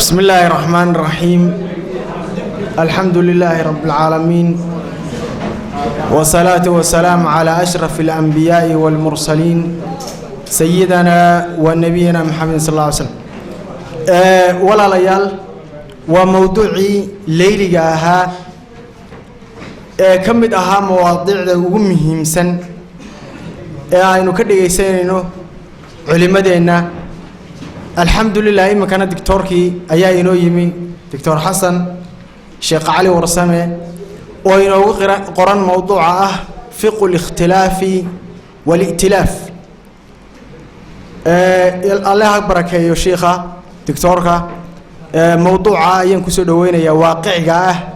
بسم الله الرحمن الرحيم الحمد لله رب العالمين والصلاة والسلام على أشرف الأنبياء والمرسلين سيدنا ونبينا محمد صلى الله عليه وسلم ولا ليال وموضوعي ليلي أها كمد أها مواضيع مهم سن إنه كده يسيرينه علماءنا الحمد لله إما كان دكتوركي أيا إنه يمي دكتور حسن شيخ علي ورسامه وإنه قرن موضوعه فقه الاختلاف والائتلاف الله أكبرك يا شيخة دكتورك موضوعه ينكسر دوينه يا واقعه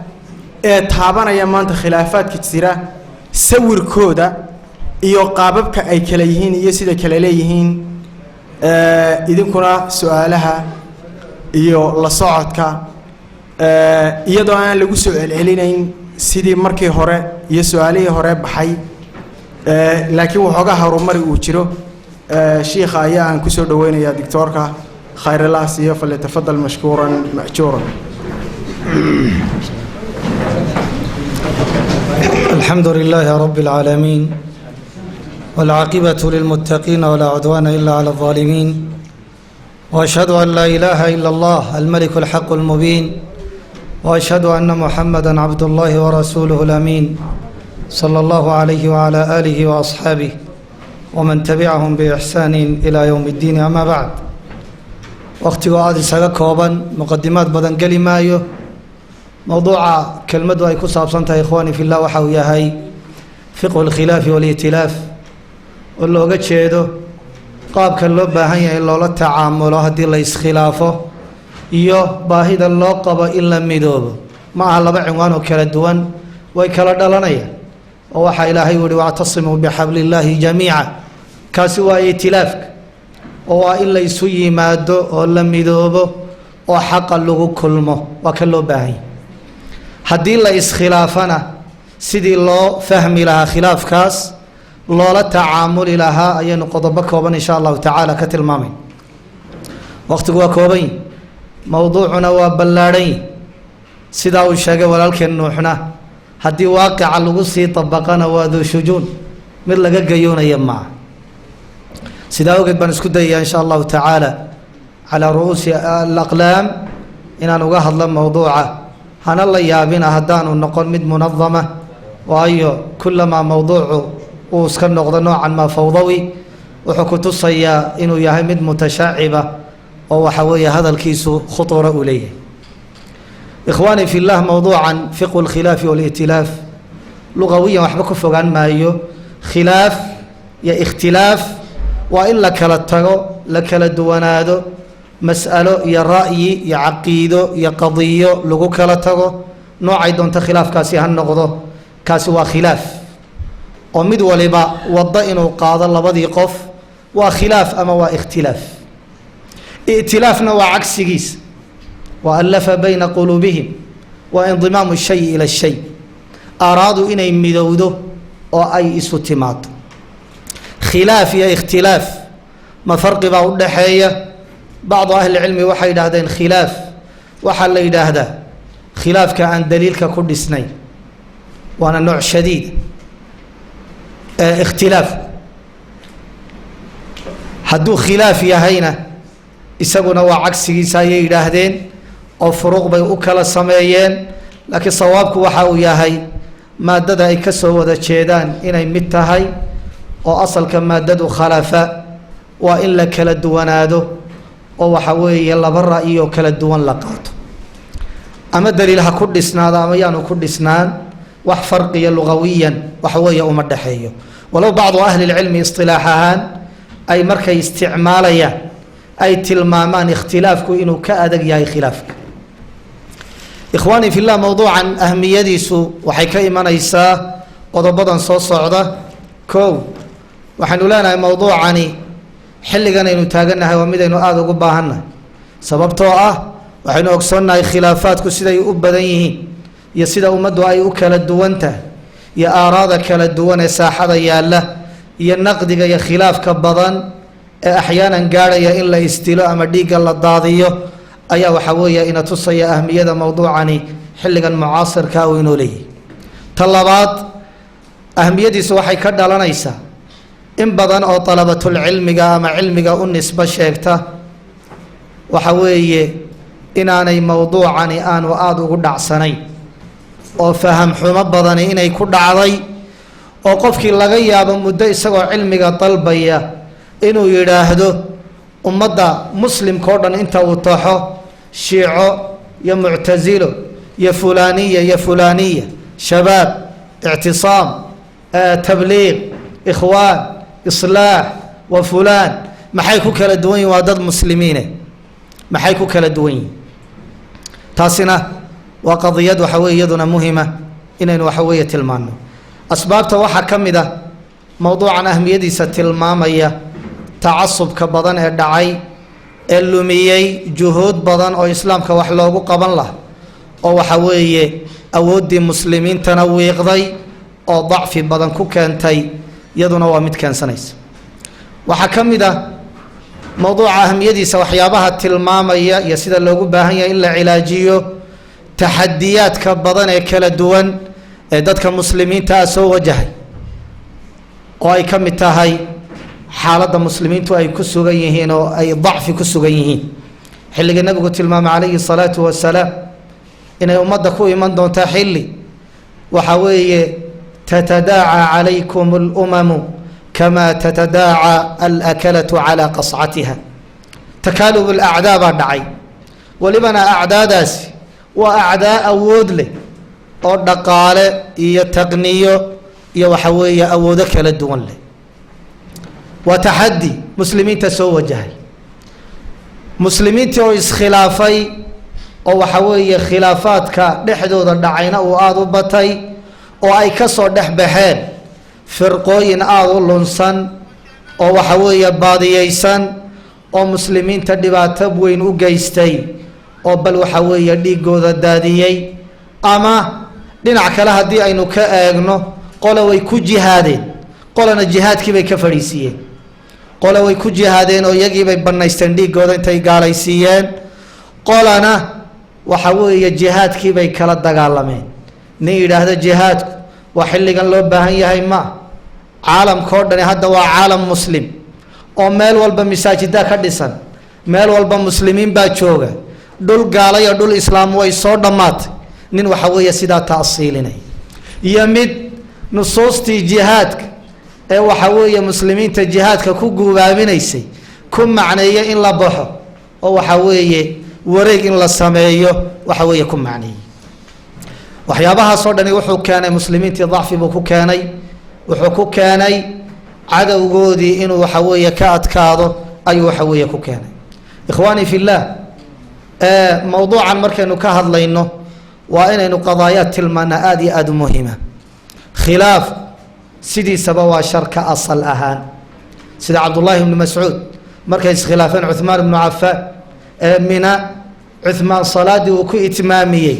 تابعنا يا مانت خلافات كثيرة سور كودا iyo qaababka ay kala yihiin iyo sida kala leeyihiin idinkuna su'aalaha iyo la socodka iyadoo aan lagu soo celcelinayn sidii markii hore iyo su'aalihii hore baxay laakiin waxooga horumar uu jiro sheekha ayaa aan ku soo dhaweynaya doctorka khayrallah siyo falyatafadal mashkuuran ma'juuran الحمد لله رب العالمين والعاقبة للمتقين ولا عدوان إلا على الظالمين وأشهد أن لا إله إلا الله الملك الحق المبين وأشهد أن محمدا عبد الله ورسوله الأمين صلى الله عليه وعلى آله وأصحابه ومن تبعهم بإحسان إلى يوم الدين أما بعد وقت وعاد سكوبا مقدمات بدن كلمة موضوع كلمة أي كسب صنتها إخواني في الله وحويا هاي فقه الخلاف والائتلاف والله قد شهده قاب كله باهي إلا الله تعامل هدي الله إسخلافه إياه باهي الله قب إلا ميدوب ما على بعوانه كالدوان ويكال دلانية ووحى إلهي واعتصموا بحبل الله جميعا كاسوا ائتلافك وإلا يسوي ماده ولا ميدوبه وحق اللغو كلمه وكله باهي هدي الله إسخلافنا سيدي الله فهم لها خلاف كاس الله لا تعامل لها أي نقطبك وبن إن شاء الله تعالى كتلمامين وقت كوبين موضوعنا وبلارين سيدا وشاقة ولكن نوحنا هدي واقع الوصي طبقنا وذو شجون من لقى قيونا يمع سيدا وقت بنسكدي إن شاء الله تعالى على رؤوس الأقلام إن نقاهد لما موضوعه هن الله يابينا هدان ونقول مد منظمة وأيو كلما موضوعه وسكن نقضى نوعا ما فوضوي وحكوت الصيا إنه يهمد متشعبة أو حوية هذا الكيس خطورة إليه إخواني في الله موضوعا فقه الخلاف والائتلاف لغويا وحبكوا فوقان ما أيو خلاف يا اختلاف وإلا كالتغو لكالدوانادو مسألة يا رأي يا عقيدة يا قضية لغو كالتغو نوعي دون تخلاف كاسي هالنقضو كاسي وخلاف ومد ولبا وضئنه قاضى لبضي قف وخلاف أما واختلاف ائتلافنا وعكس جيس وألف بين قلوبهم وانضمام الشيء إلى الشيء أرادوا إن يمدودوا وأي استماد خلاف يا اختلاف ما فرق بعض حية بعض أهل العلم وحيد هذين خلاف وحل هذا خلاف كأن دليل ككل اثنين وأنا نوع شديد اختلاف حدو خلاف يا هينا يسقون وعكس يسايي يراهدين أو فروق بين أكل السمايين لكن صوابك وحاو يا هي مادة أي كسر وذا شيدان إن متهاي أو أصل كمادة خلافة وإلا كلا دوانادو أو حوي يلا برا إيو كلا دوان لقاته أما الدليل هكل إسناد أما يانو كل إسناد wax farqiya lugawiyan waxa weeye uma dhaxeeyo walaw bacdu ahli ilcilmi istilaaxahaan ay markay isticmaalayaan ay tilmaamaan ikhtilaafku inuu ka adag yahay khilaafka ikhwaani fillah mawduucan ahmiyadiisu waxay ka imanaysaa qodobadan soo socda kow waxaanu leenahay mawduucani xilligan aynu taaganahay waa mid aynu aada ugu baahannahay sababtoo ah waxaynu ogsoonnahay khilaafaadku siday u badan yihiin iyo sida ummaddu ay u kala duwan tahay iyo aaraada kala duwan ee saaxada yaalla iyo naqdiga iyo khilaafka badan ee axyaanan gaaraya in la istilo ama dhiigga la daadiyo ayaa waxa weeye ina tusaya ahmiyada mowduucani xilligan mucaasirka uu inoo leeyahay. ta labaad ahmiyadiisu waxay ka dhalanaysaa in badan oo dalabatulcilmiga ama cilmiga u nisbo sheegta waxa weeye inaanay mowduucani aanu aada ugu dhacsanayn oo faham xumo badani inay ku dhacday oo qofkii laga yaabo muddo isagoo cilmiga dalbaya inuu yidhaahdo ummadda muslimka oo dhan inta uu taxo shiico iyo muctasilo iyo fulaaniya iyo fulaaniya shabaab ictisaam tabliiq ikhwaan islaax wa fulaan maxay ku kala duwan yihin waa dad muslimiine maxay ku kala duwan yihin taasina waa qadiyad waxa weye iyaduna muhima inaynu waxa weeye tilmaano asbaabta waxaa ka mid ah mowduucan ahmiyadiisa tilmaamaya tacasubka badan ee dhacay ee lumiyey juhuud badan oo islaamka wax loogu qaban laha oo waxa weeye awooddii muslimiintana wiiqday oo dacfi badan ku keentay iyaduna waa mid keensanaysa waxaa ka mid ah mowduuca ahmiyadiisa waxyaabaha tilmaamaya iyo sida loogu baahan yahay in la cilaajiyo taxadiyaadka badan ee kala duwan ee dadka muslimiinta ah soo wajahay oo ay ka mid tahay xaaladda muslimiintu ay ku sugan yihiin oo ay dacfi ku sugan yihiin xilliga nabigu tilmaamay calayhi salaatu wasalaam inay ummadda ku iman doontaa xilli waxa weeye tatadaaca calaykum alumamu kama tatadaaca alakalatu calaa qascatiha takaalub alacdaa baa dhacay welibana acdaadaasi waa acdaa awood leh oo dhaqaale iyo taqniyo iyo waxa weeye awoodo kala duwan leh waa taxaddi muslimiinta soo wajahay muslimiintii oo iskhilaafay oo waxa weeye khilaafaadka dhexdooda dhacayna uu aada u batay oo ay ka soo dhex baxeen firqooyin aada u lunsan oo waxa weeye baadiyeysan oo muslimiinta dhibaato weyn u geystay oo bal waxa weeye dhiigooda daadiyey ama dhinac kale haddii aynu ka eegno qole way ku jihaadeen qolena jihaadkii bay ka fadhiisiiyeen qole way ku jihaadeen oo iyagiibay bannaysteen dhiigooda intay gaalaysiiyeen qolana waxa weeye jihaadkii bay kala dagaalameen nin yidhaahda jihaadku waa xilligan loo baahan yahay ma caalamka oo dhani hadda waa caalam muslim oo meel walba masaajida ka dhisan meel walba muslimiin baa jooga dhul gaala iyo dhul islaam way soo dhammaatay nin waxa weeye sidaa taasiilinaya iyo mid nusuustii jihaadka ee waxa weeye muslimiinta jihaadka ku guubaaminaysay ku macneeya in la baxo oo waxa weeye wareeg in la sameeyo waxa weeye ku macneeyey waxyaabahaasoo dhani wuxuu keenay muslimiintii dacfi buu ku keenay wuxuu ku keenay cadowgoodii inuu waxa weeye ka adkaado ayuu waxa weeye ku keenay ikhwaani fi llah mowduucan markaynu ka hadlayno waa inaynu qadaayaad tilmaanaa aada iyo aada u muhima khilaaf sidiisaba waa shar ka asal ahaan sida cabdullaahi ibnu mascuud markay iskhilaafeen cuhmaan ibnu cafaan ee mina cuhmaan salaadii uu ku itmaamiyey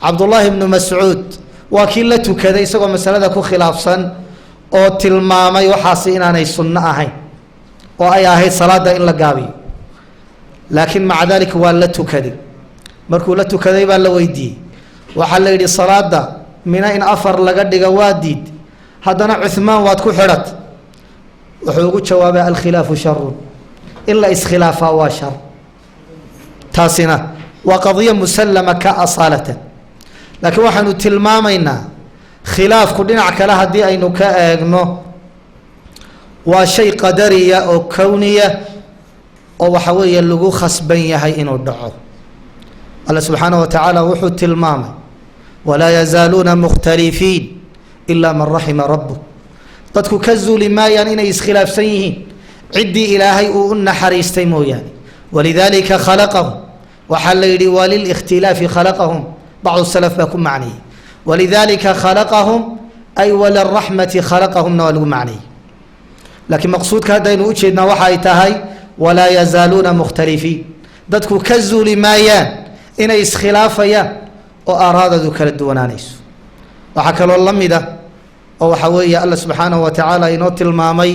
cabdullaahi ibnu mascuud waa kii la tukaday isagoo masalada ku khilaafsan oo tilmaamay waxaasi inaanay sunno ahayn oo ay ahayd salaada in la gaabiyo laakiin maca daalika waa la tukaday markuu la tukaday baa la weydiiyey waxaa la yidhi salaada mina in 4 laga dhiga waa diid haddana cuhmaan waad ku xidhat wuxuu ugu jawaabay alkhilaafu sharun in la iskhilaafaa waa shar taasina waa qadiyo musallama ka asaalatan laakiin waxaanu tilmaamaynaa khilaafku dhinac kale haddii aynu ka eegno waa shay qadariya oo kowniya oo waxa weeye lagu khasban yahay inuu dhaco alla subxaanaه wa tacaala wuxuu tilmaamay walaa yazaaluuna mukhtalifiin ilaa man raxima rabbuk dadku ka zuuli maayaan inay iskhilaafsan yihiin ciddii ilaahay uu u naxariistay mooyaane walidaalika khalaqahum waxaa la yidhi walilikhtilaafi khalaqahum bacdu salaf baa ku macneeyey walidaalika khalaqahum ay waliraxmati khalaqahumna waa lagu macneeyey laakiin maqsuudka haddaynu u jeednaa waxa ay tahay walaa yazaaluuna mukhtalifiin dadku ka zuuli maayaan inay iskhilaafayaan oo aaraadadu kala duwanaanayso waxaa kaloo la mid ah oo waxa weeye alla subxaanahu wa tacaala inoo tilmaamay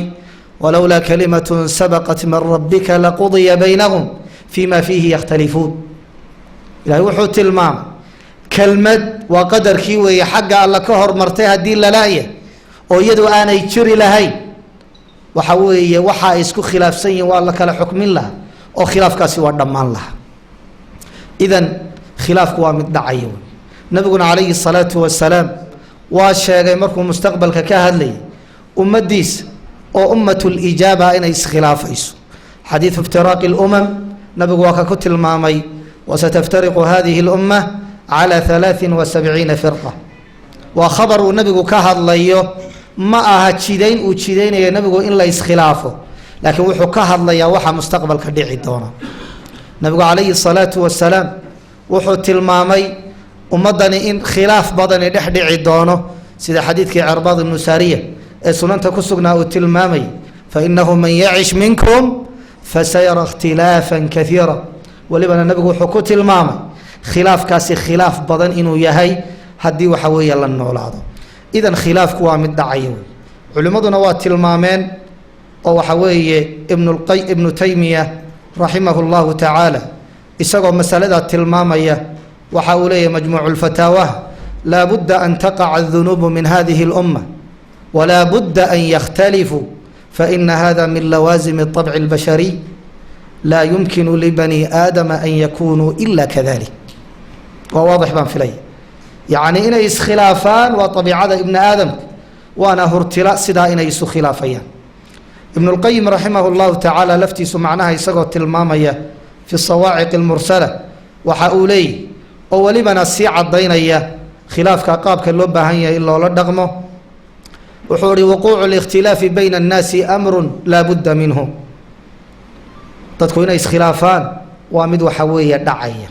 walowlaa kalimatun sabaqat min rabbika laqudiya baynahum fima fiihi yakhtalifuun إلهي وحو تلمام كلمة وقدر كيوي حق الله كهر مرتها دي للاية ويدو أنا يتشري لهي وحوي وحا يسكو خلاف سيء والله كلا حكم الله أو خلاف كاسي ودمان الله إذن خلاف قوام الدعيون نبينا عليه الصلاة والسلام واشيغي مركو مستقبل كهد لي أمديس أو أمة الإجابة إن خلاف إيسو حديث افتراق الأمم نبي وككت المامي وستفترق هذه الأمة على 73 فرقة وخبر النبي كهد ليه ما أهتشيدين وتشيدين يا نبي إن لا خلافه لكن وحو كهد ليه وحا مستقبل كديعي دونا نبي عليه الصلاة والسلام وحو تلمامي ومدني إن خلاف بدني دحديعي دونه سيدا حديث عرباض بن سارية سننت كسقنا وتلمامي فإنه من يعش منكم فسيرى اختلافا كثيرا ولبنا النبي وحكو تلمامي خلاف كاسي خلاف بدن إنه يهي هدي وحوية للنولاده إذن خلاف قوام الدعيون علماء نوات تلمامين أو حوية ابن تيمية رحمه الله تعالى إساقوا مسألة تلمامية وحولي مجموع الفتاوى لا بد أن تقع الذنوب من هذه الأمة ولا بد أن يختلفوا فإن هذا من لوازم الطبع البشري لا يمكن لبني آدم أن يكونوا إلا كذلك وواضح بان فيلي يعني إن خلافان وطبيعة ابن آدم وأنا هرتلاء سدا إن يسو خلافيان ابن القيم رحمه الله تعالى لفتي سمعناها يسقط تلمامية في الصواعق المرسلة وحاولي أولي بنا السيعة الضينية خلاف كقاب كاللبة هي إلا ولا دغمه وحوري وقوع الاختلاف بين الناس أمر لا بد منه تدخلين خلافان وامد وحوية دعية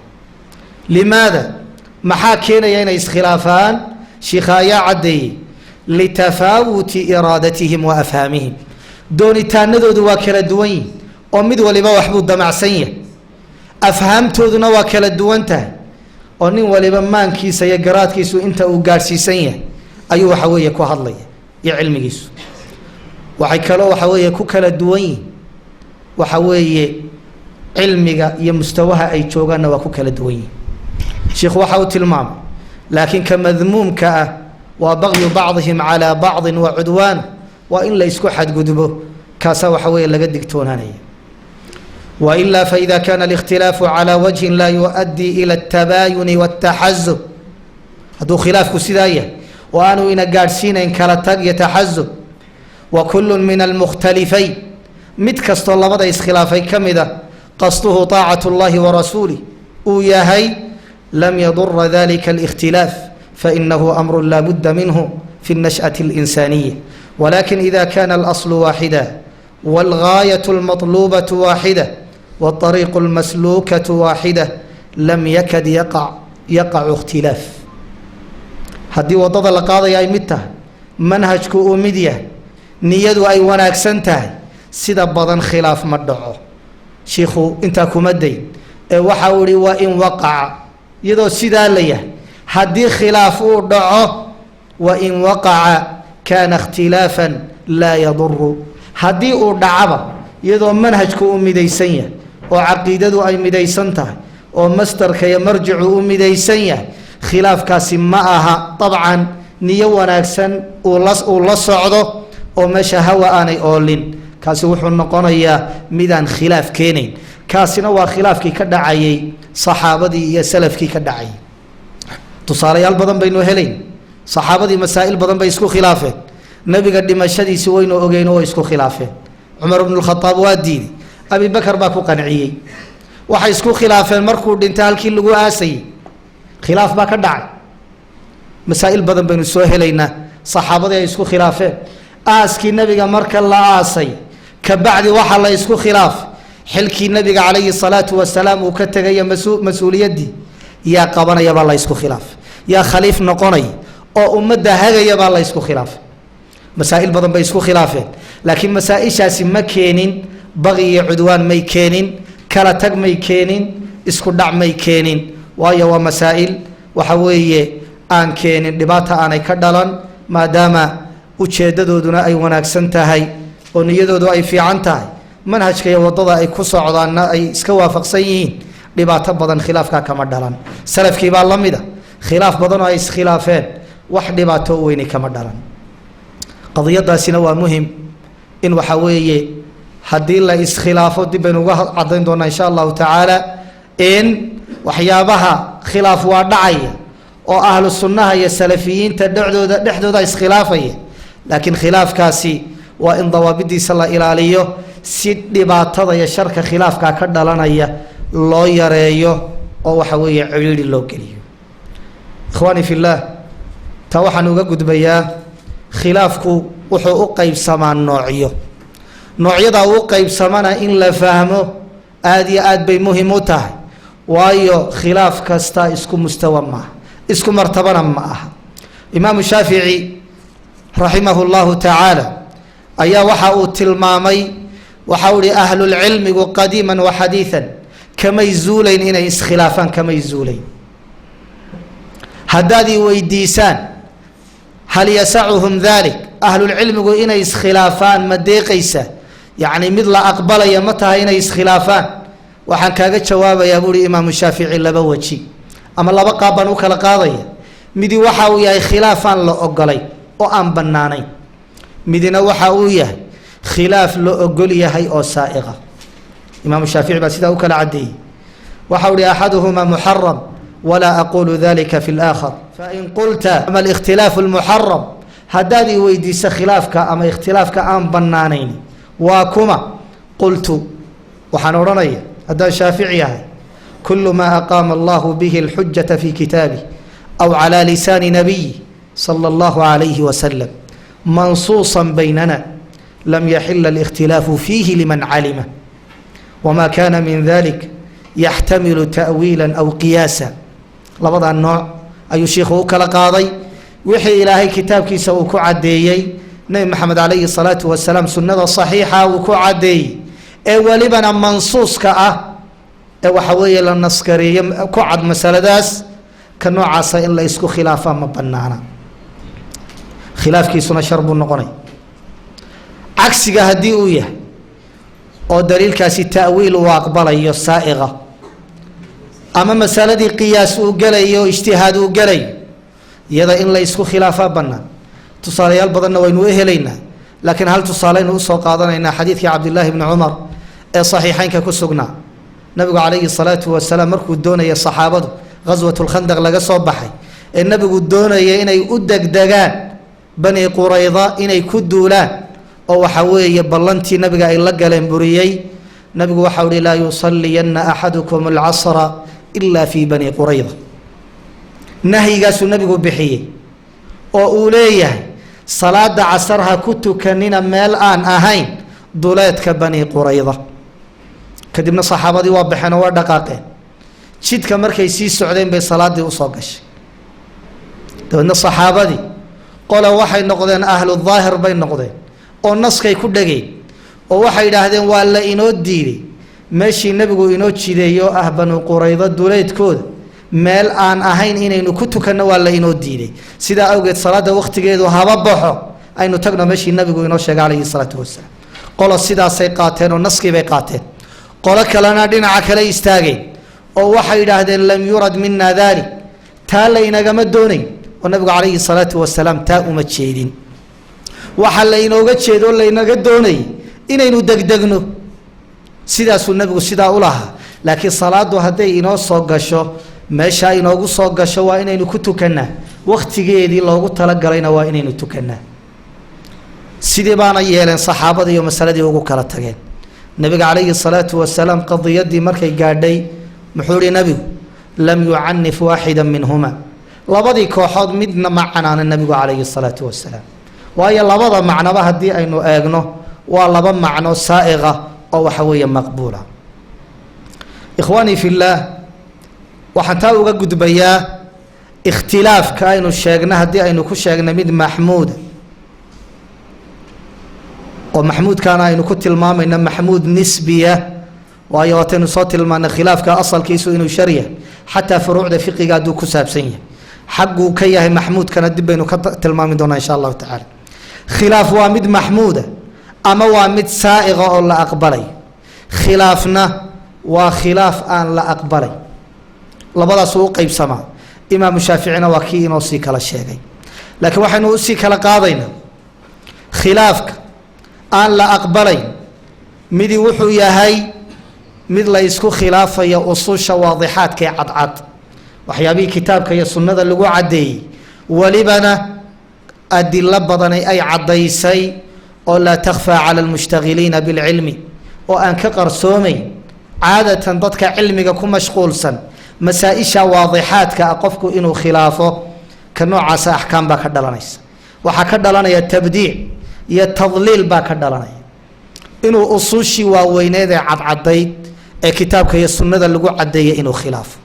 لماذا؟ محاكينا يين خلافان شيخايا عدي لتفاوت إرادتهم وأفهامهم دوني تاندو دوا كلا دوين ومد ولبا وحبو الدمعسية أفهمتو دنا وكلا دوانته ونين ولبا مان كيسا يقرات كيسو انت وقارسيسية أيو حوية كو هضلي يا علمي كيسو وحيكالو حوية كو كلا دوين وحوية علمي يا مستواها أي توغانا وكو كلا دوين شيخ وحاوت المام لكن كمذموم كأه وبغي بعضهم على بعض وعدوان وإن لا يسكو حد قدبه كاسا وحوية لقدك توناني وإلا فإذا كان الاختلاف على وجه لا يؤدي إلى التباين والتحزب هذا خلاف كسيداية وأنو إن قارسين إن كالتاق يتحزب وكل من المختلفين متكست الله بدأ إسخلافي كمذا قصده طاعة الله ورسوله وياهي لم يضر ذلك الاختلاف فإنه أمر لا بد منه في النشأة الإنسانية ولكن إذا كان الأصل واحدا والغاية المطلوبة واحدة والطريق المسلوكة واحدة لم يكد يقع اختلاف هدي وضد القاضي أي متى منهجك أمدية نيدو أي وناكسنته سيدا بضن خلاف مدعو شيخو انتا كمدي وحاولي وإن وقع يدو سيدا ليه هدي خلاف دعو وإن وقع كان اختلافا لا يضر هدي دعبا يدو منهجك أمديسية وعقيدة أي مديسنته ومسترك يمرجع أمديسية خلاف كاسم معها طبعا نيوانا أكسن ولصعده ومشى هوا آني أولين كاسي وحو النقونية ميدان خلاف كينين كاسنا وخلاف كي كدعي صحابتي يا سلف كي كدعي تصاريال بدن بينو هلين صحابتي مسائل بدن بيسكو خلافه نبي قد مشدي سوينو اوغينو يسكو خلافه عمر بن الخطاب وادي ابي بكر باكو قنعيي waxay isku khilaafeen markuu dhintaalkii lagu aasay khilaaf ba ka dhacay masaa'il badan baynu soo helaynaa saxaabada ay isku khilaafeen aaskii nabiga marka la aasay ka bacdi waxa la isku khilaaf xilkii nabiga calayhi salaatu wasalaam uu ka tagay mas'uuliyadii yaa qabanaya baa la isku khilaaf yaa khaliif noqonay oo ummadda hagaya baa la isku khilaaf masaa'il badan bay isku khilaafeen laakiin masaa'ishaasi ma keenin baqi iyo cudwaan may keenin kala tag may keenin isku dhac may keenin waayo waa masaa'il waxa weeye aan keenin dhibaata aanay ka dhalan maadaama ujeedadooduna ay wanaagsan tahay oo niyadoodu ay fiican tahay manhajka iyo wadada ay ku socdaana ay iska waafaqsan yihiin dhibaato badan khilaafka kama dhalan salafkii baa lamida khilaaf badan oo ay iskhilaafeen wax dhibaato weyn kama dhalan qadiyadaasina waa muhim in waxa weeye haddii la iskhilaafo dib baynu uga cadayn doonaa insha allahu tacaala in waxyaabaha khilaaf waa dhacaya oo ahlu sunnaha iyo salafiyiinta dhexdooda iskhilaafaya laakiin khilaafkaasi waa in dawaabidiisa la ilaaliyo si dhibaatada iyo sharka khilaafka ka dhalanaya loo yareeyo oo waxa weeye ciriiri loo geliyo ikhwaani fillah ta waxaan uga gudbayaa khilaafku wuxuu u qaybsamaa noocyada uu qaybsamana in la fahmo aad iyo aad bay muhiim u tahay waayo khilaaf kasta isku mustawa maaha isku martabana ma aha imaamu shaafici raximahu llahu tacaala ayaa waxa uu tilmaamay waxa uu ihi ahlulcilmigu qadiiman wa xadiidan kamay zuulayn inay iskhilaafaan kamay zuulayn haddaad ii weydiisaan hal yasacuhum dalik ahlulcilmigu inay iskhilaafaan ma deeqaysa yacni mid la aqbalaya ma tahay inay iskhilaafaan waxaan kaaga jawaabayaa buuhi imaamu shaafici laba weji ama laba qaab baan u kala qaadaya midi waxa uu yahay khilaafaan la ogolay oo aan bannaanayn midina waxa uu yahay khilaaf la ogol yahay oo saa'iqa imaamu shaafici baa sidaa u kala caddeeyey waxa uu ihi axaduhuma muxaram walaa aqulu dalika fi laakhar fain qulta ama alikhtilaafu lmuxaram haddaad ii weydiisa khilaafka ama ikhtilaafka aan bannaanayn waa kuma qultu waxaan odhanaya haddaan shaafici yahay kulu maa aqaama allahu bihi alxujata fi kitaabih aw calaa lisaani nabiyi sala allahu calayhi wasalam mansuusan baynana lam yaxila alikhtilaafu fiihi liman calima wama kana min dalik yaxtamilu ta'wiila aw qiyaasa labadaa nooc ayuu sheikhu u kala qaaday wixii ilaahay kitaabkiisa uu ku caddeeyey nebi maxamed calayhi salaatu wasalaam sunnada saxiixa uu ku caddeeyey ee welibana mansuuska ah ee waxa weeye la naskareeye ku cad masaladaas ka noocaasa in la isku khilaafaa ma bannaana khilaafkiisuna shar buu noqonay cagsiga haddii uu yahay oo daliilkaasi ta'wiil uu aqbalayo saa'iqa ama masaladii qiyaas uu gelayo ijtihaad uu gelayo iyada in la isku khilaafaa bannaan tusaalayaal badanna waynu u helaynaa laakiin hal tusaaleynu usoo qaadanaynaa xadiidkii cabdillaahi bni cumar ee saxiixeynka ku sugnaa nabigu calayhi salaatu wasalaam markuu doonaya saxaabadu ghaswat lkhandaq laga soo baxay ee nabigu doonaya inay u degdegaan bani qurayda inay ku duulaan oo waxa weeye ballantii nabiga ay la galeen buriyey nabigu waxa uhi laa yusaliyanna axadukum alcasra ila fi bani qurayda nahyigaasuu nabigu bixiyey oo uu leeyahay salaada casar ha ku tukanina meel aan ahayn duleedka bani qurayda kadibna saxaabadii waa baxeen oo waa dhaqaaqeen jidka markay sii socdeen bay salaadii usoo gashay dabeedna saxaabadii qola waxay noqdeen ahlu daahir bay noqdeen oo naskay ku dhageen oo waxay yidhaahdeen waa la inoo diiday meeshii nebigu inoo jideeyo ah banu qurayda duleedkooda meel aan ahayn inaynu ku tukanno waa la inoo diiday sidaa awgeed salaada wakhtigeedu haba baxo aynu tagno meeshii nabigu inoo sheegay calayhi salaatu wasalaam qolo sidaasay qaateen oo naskii bay qaateen qolo kalena dhinaca kale istaageen oo waxay yidhaahdeen lam yurad mina dalik taa laynagama doonayn oo nabigu calayhi salaatu wasalaam taa uma jeedin waxa laynooga jeedo laynaga doonayay inaynu degdegno sidaasuu nabigu sidaa u lahaa laakiin salaadu hadday inoo soo gasho meeshaa inoogu soo gasho waa inaynu ku tukannaa wakhtigeedii loogu talagalayna waa inaynu tukannaa sidii baana yeeleen saxaabada iyo masaladii ugu kala tageen nabiga calayhi salaatu wasalaam qadiyadii markay gaadhay muxuu ihi nabigu lam yucanif waaxida minhuma labadii kooxood midna ma canaana nabigu calayhi salaatu wasalaam waayo labada macnoba haddii aynu eegno waa laba macno saa'iqa oo waxa weeye maqbuula ikhwaanii fillaah waxaan taa uga gudbayaa ikhtilaafka aynu sheegna haddii aynu ku sheegna mid maxmuuda oo maxmuudkaana aynu ku tilmaamayna maxmuud nisbiya waayo waataynu soo tilmaanay khilaafka asalkiisu inuu shar yahay xataa furuucda fiqiga hadduu ku saabsan yahay xagguu ka yahay maxmuudkana dib baynu ka tilmaami doonaa insha allahu tacaala khilaaf waa mid maxmuuda ama waa mid saa'iqa oo la aqbalay khilaafna وخلاف أن لا أقبلي لبدا سوق قيب سما إمام الشافعي وكي نوصي كلا شيء لكن وحن نوصي كلا قاضينا خلافك أن لا أقبلي مدي وحو يهي مثل يسكو خلافة يا أصوش واضحات كي عد وحيابي كتابك يا سنة اللي عدي ولبنا أدلة بدني أي عديسي ولا تخفى على المشتغلين بالعلم وأن كقرصومي عادة ضدك علمك كم مشغول سن مسائشة واضحات كأقفك إنه خلافه كنوع عسى أحكام باك الدلانيس وحكد لنا التبديع يتضليل باك الدلاني إنه أصوشي ووينيد عديد كتابك يا السنة اللي عدي إنه خلاف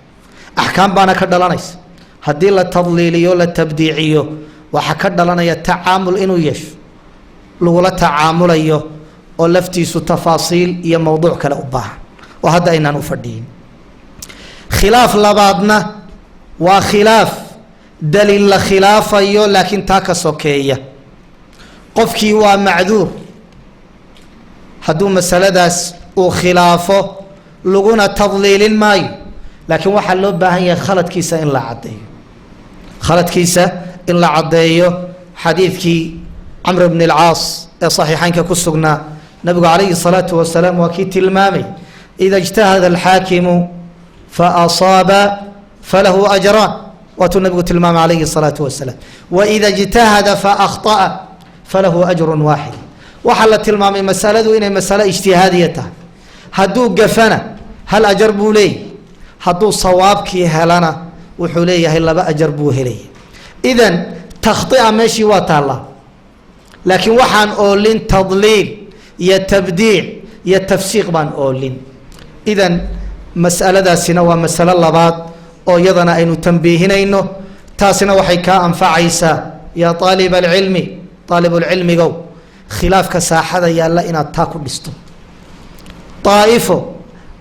أحكام بانا كدلانيس هدي لا تضليليو ولا تبديعيو وحكد لنا التعامل إنه يش لو لا تعامل أيه ولفتيس تفاصيل يا موضوع كلا أباه وهذا إننا نفردين خلاف لبعضنا وخلاف دليل خلاف أيه لكن تاكسوكية قفكي ومعذور هدو مسألة داس وخلافه لغونا تضليل ماي لكن waxaa loo baahan yahay khaladkiisa in la cadeeyo khaladkiisa in la cadeeyo xadiidkii Amr ibn al-Aas ee saxiixaynka ku sugnaa nabigu alayhi salatu wasalaam waa kii tilmaamay idha ijtahada al-hakim fa asaba falahu ajran wa nabigu tilmaamay alayhi salatu wasalaam wa idha ijtahada fa akhta'a falahu ajrun wahid waxa la tilmaamay masaladu inay mas'ala ijtihaadiyah tahay haduu gafana hal ajr buu leeyahay hadduu sawaabkii helana wuxuu leeyahay laba ajar buu helaya idan takhti'a meeshii waa taallaa laakiin waxaan oolin tadliil iyo tabdiic iyo tafsiiq baan oolin idan mas'aladaasina waa mas'alo labaad oo iyadana aynu tanbiihinayno taasina waxay kaa anfacaysaa yaa طaalib alcilmi طaalibulcilmigow khilaafka saaxada yaalla inaad taa ku dhisto طaa'ifo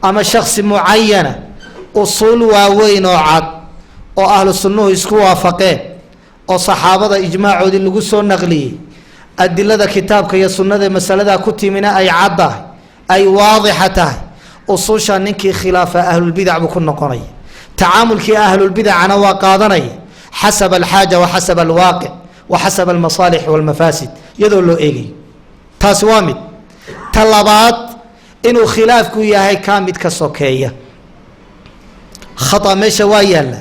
ama shaksi mucayana usul waaweyn oo cad oo ahlu sunnuhu isku waafaqeen oo saxaabada ijmaacoodii lagu soo naqliyey adilada kitaabka iyo sunnada masalada ku timina ay caddahay ay waadixa tahay ususha ninkii khilaafa ahlulbidac buu ku noqonaya tacaamulkii ahlulbidacana waa qaadanaya xasaba alxaaja wa xasaba alwaaqic wa xasaba almasaalix walmafaasid iyadoo loo eegayo taasi waa mid ta labaad inuu khilaafku yahay kaa mid ka sokeeya خطأ ماشي ويالا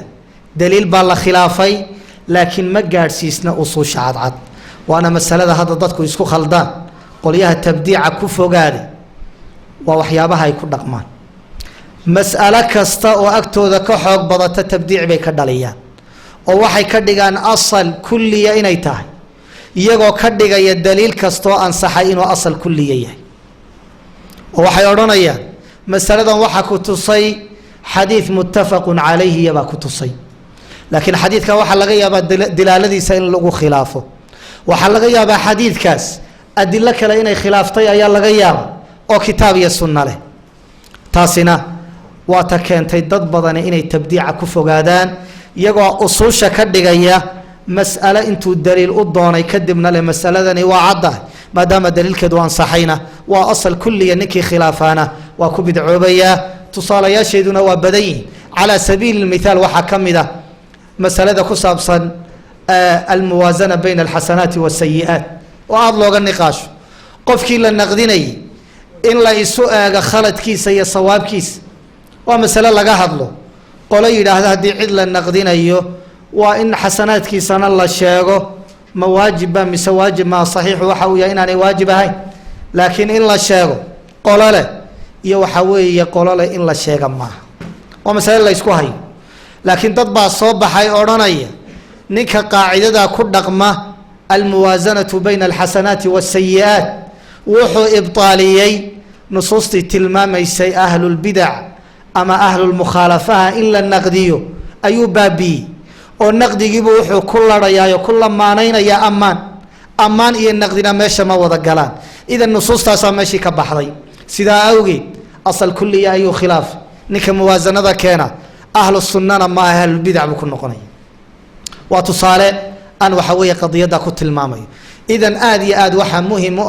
دليل بالله خلافي لكن ما قارسيسنا أصول عاد وأنا مسألة هذا ضدكم يسكو خلدان قل ياها تبديع كفو قادي ووحيابها يكون رقمان مسألة كستا وأكتو ذاك حق بضت التبديع بيكداليان ووحي كدقان أصل كلية إنيتاه يقو كدقا يدليل كستو أنصحي إنو أصل كلية ووحي أرونيان مسألة وحكو تصي حديث متفق عليه يبا كتصي لكن حديث كواحد لغا يابا دلالة سين لغو خلافه وحال لغا يابا حديث كاس أدلة كلا إني خلافتي أيا لغا يابا أو كتاب يسنة له تاسنا واتكين تيدد بدن إني تبديع كفو قادان يقوى أصوشا كدقيا مسألة انتو الدليل أضوانا يكدبنا لمسألة ذني وعده ما دام دليل كدوان صحينا وأصل كل ينكي خلافانا وكبد عبيا تصال يشهدون وبدين على سبيل المثال وحكم ذا مسألة كصابصا الموازنة بين الحسنات والسيئات وأضلوا النقاش قف كلا النقديني إن لا يسوء خلط كيس يا صواب كيس ومسألة لقى هضلو قولي هذا دي عدل النقديني وإن حسنات كيسان الله شاقه مواجبة مسواجب ما صحيح وحويا إنني واجبة هاي لكن إن الله شاقه قول له iyo waxa weeye qolole in la sheega ma oo mas'ala la isku hayo laakiin dad baa soo baxay oranaya ninka qaacidada ku dhaqma al muwazanatu bayna al hasanati was sayyi'at wuxuu ibtaliyay nusuusti tilmaamaysay ahlul bid'ah ama ahlul mukhalafaha illa naqdiyo ayu babi oo naqdigiibu wuxuu ku larayaa ku lamaanaynaya amaan iyo naqdina meesha ma wada galaan idan nusuustaas meeshii ka baxday سيدا أوجد أصل كلية أي خلاف نك موازنة كنا أهل السنة ما أهل البدع بكون نقني وتصالح أن وحوي قضية دا كت المامي إذن آد وحا مهم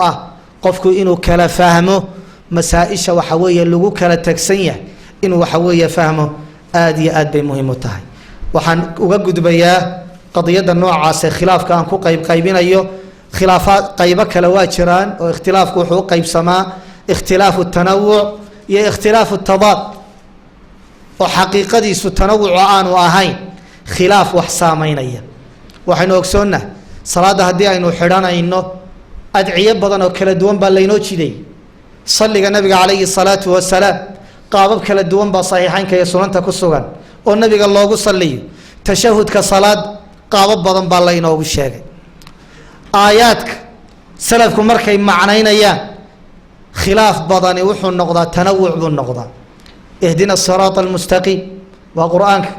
قفكو إنو كلا فهمه مسائش وحوي اللغو كلا تكسية inuu waxa weeye fahmo aad iyo aad bay muhiim u tahay waxaan uga gudbayaa qadiyada noocaas ee khilaafka aan ku qaybinayo khilaafaad qaybo kale waa jiraan oo ikhtilaafku wuxuu u qaybsamaa ikhtilaafu tanawuc iyo ikhtilaafu tadaad oo xaqiiqadiisu tanawuc aanu ahayn khilaaf wax saameynaya waxaynu ogsoonnahay salaada haddii aynu xidhanayno adciyo badan oo kala duwan baa laynoo jiday salliga nabiga calayhi salaatu wasalaam qaabab kala duwan baa saxiixaynka iyo sunanta ku sugan oo nabiga loogu salliyo tashahudka salaad qaabab badan baa laynoogu sheegay aayaadka salafku markay macnaynayaan khilaaf badani wuxuu noqdaa tanawuc buu noqdaa ihdina asiraata almustaqiim waa qur-aanka